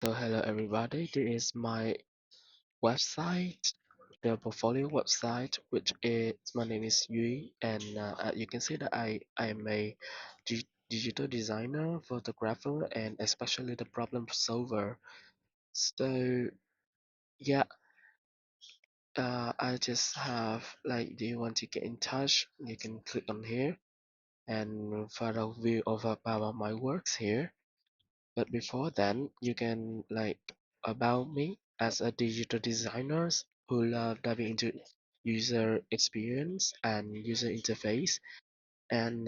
So hello everybody, this is my website, the portfolio website, which is my name is Yui, and you can see that I am a digital designer, photographer, and especially the problem solver. So yeah, I just have like, do you want to get in touch? You can click on here and find a view of about my works here. But before then, you can like about me as a digital designer who love diving into user experience and user interface. And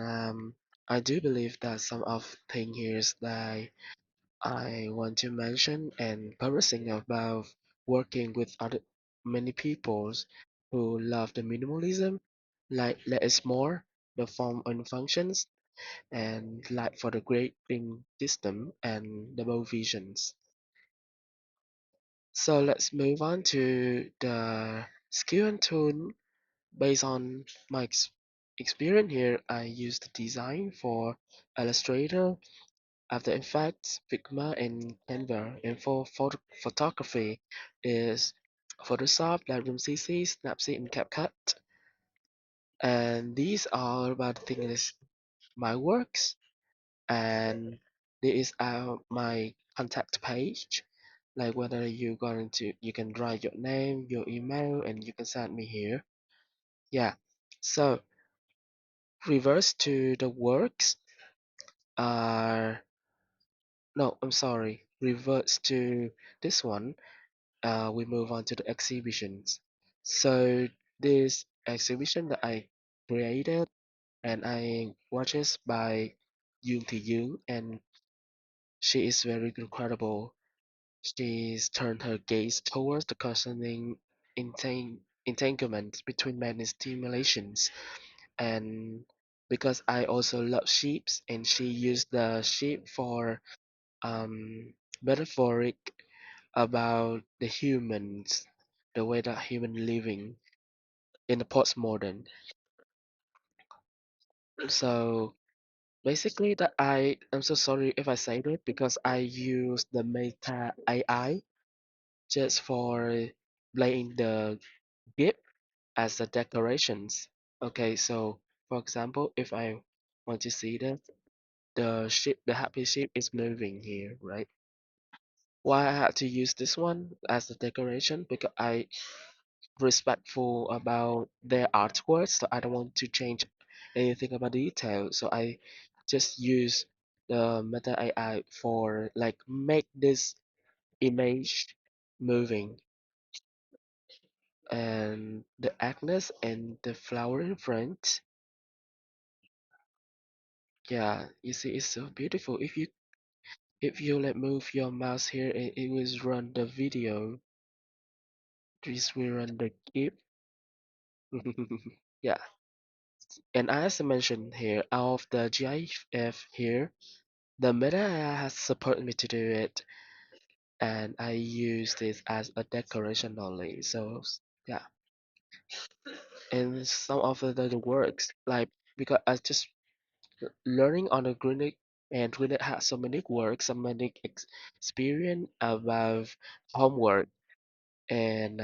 I do believe that some of thing here is that I want to mention and purposing about working with other many peoples who love the minimalism, like less more, the form and functions, and like for the grading system and double visions. So let's move on to the skill and tool. Based on my experience here, I use the design for Illustrator, After Effects, Figma, and Canva. And for photography is Photoshop, Lightroom CC, Snapseed, and CapCut. And these are about the things my works. And this is my contact page, like whether you can write your name, your email, and you can send me here. Yeah, so reverse to the works. uh no, I'm sorry, reverts to this one. We move on to the exhibitions. So this exhibition that I created and I watches by Yoon Thi Yoon, and she is very incredible. She's turned her gaze towards the concerning entanglement between men and stimulations. And because I also love sheep, and she used the sheep for metaphoric about the humans, the way that human living in the postmodern. So basically, that I'm so sorry if I say that because I use the Meta AI just for playing the gift as the decorations. Okay, so for example, if I want to see the ship, the happy ship is moving here, right? Why I had to use this one as the decoration? Because I respectful about their artwork, so I don't want to change anything about the detail. So I just use the Meta AI for like make this image moving, and the Agnes and the flower in front. Yeah, you see, it's so beautiful. If you like move your mouse here, it will run the video. This will run the clip. Yeah, and as I mentioned here, out of the GIF here, the Meta AI has supported me to do it, and I use this as a decoration only. So yeah, and some of the works like because I just learning on the Greenwich, and Greenwich has so many works, so many experience about homework, and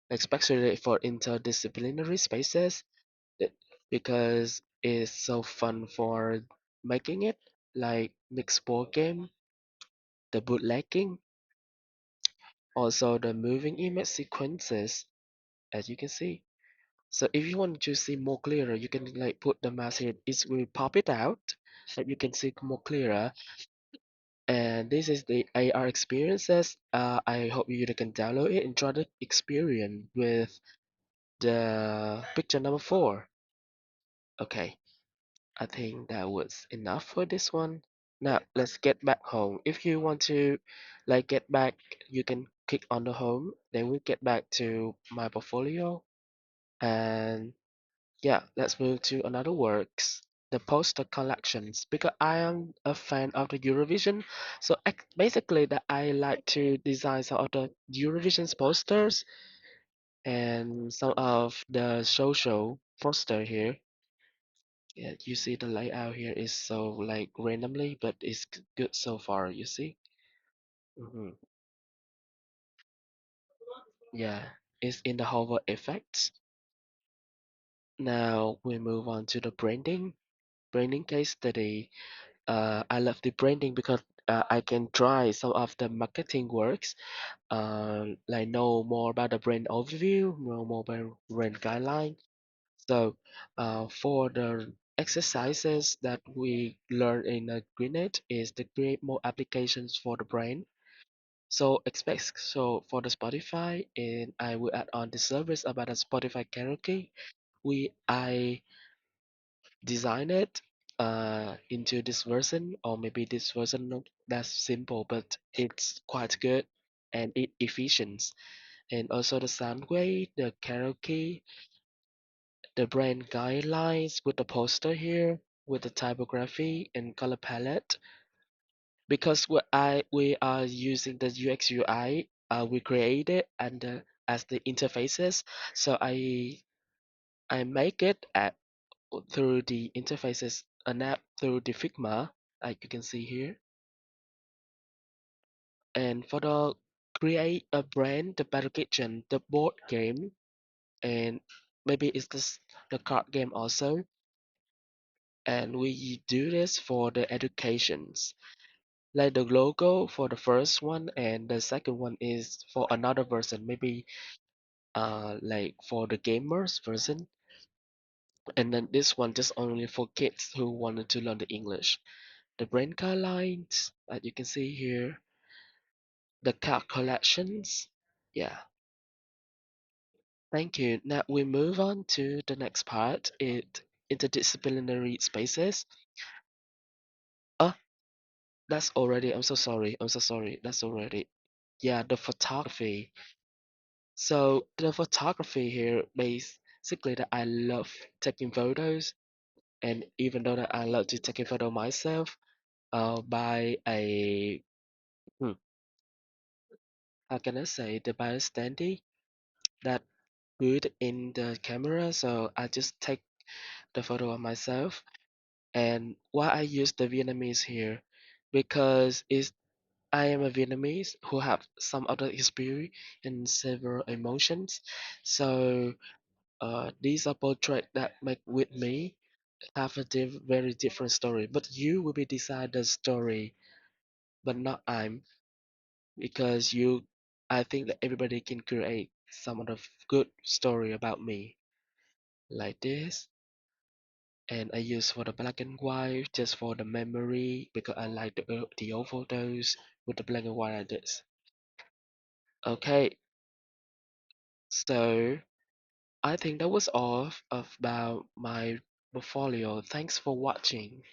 especially for interdisciplinary spaces, it- because it's so fun for making it, like mixed board game, the bootlegging, also the moving image sequences, as you can see. So if you want to see more clearer, you can like put the mouse here. It will pop it out, and you can see more clearer. And this is the AR experiences. I hope you can download it and try the experience with the picture number 4. Okay, I think that was enough for this one. Now let's get back home. If you want to like get back, you can click on the home. Then we get back to my portfolio. And yeah, let's move to another works, the poster collections, because I am a fan of the Eurovision. So basically, that I like to design some of the Eurovision's posters and some of the social poster here. Yeah, you see the layout here is so like randomly, but it's good so far. You see. Mhm. Yeah, it's in the hover effects. Now we move on to the branding. Branding case study. I love the branding because I can try some of the marketing works, like know more about the brand overview, know more about brand guideline. So, for the exercises that we learn in Greenet is to create more applications for the brand. So for the Spotify, and I will add on the service about the Spotify karaoke. I design it into this version, or maybe this version not that simple, but it's quite good and it efficient. And also the soundwave, the karaoke, the brand guidelines with the poster here, with the typography and color palette. Because we are using the UX UI, we created and as the interfaces. So I make it through the interfaces, an app through the Figma, like you can see here. And for the create a brand, the Battle Kitchen, the board game, and maybe it's the card game also. And we do this for the educations. Like the logo for the first one, and the second one is for another version, maybe like for the gamers version. And then this one just only for kids who wanted to learn the English. The brand guidelines that you can see here, the card collections. Yeah, thank you. Now we move on to the next part. Interdisciplinary spaces. Oh, that's already. I'm so sorry. I'm so sorry. That's already. Yeah, the photography. So the photography here, basically that I love taking photos, and even though that I love to take a photo myself, by a how can I say the bystander that good in the camera, so I just take the photo of myself. And why I use the Vietnamese here, because I am a Vietnamese who have some other experience and several emotions. So these are portraits that make with me have a very different story. But you will be decide the story, but not I'm, because I think that everybody can create some of the good story about me like this. And I use for the black and white just for the memory because I like the old photos with the black and white like this. Okay, so I think that was all about my portfolio. Thanks for watching.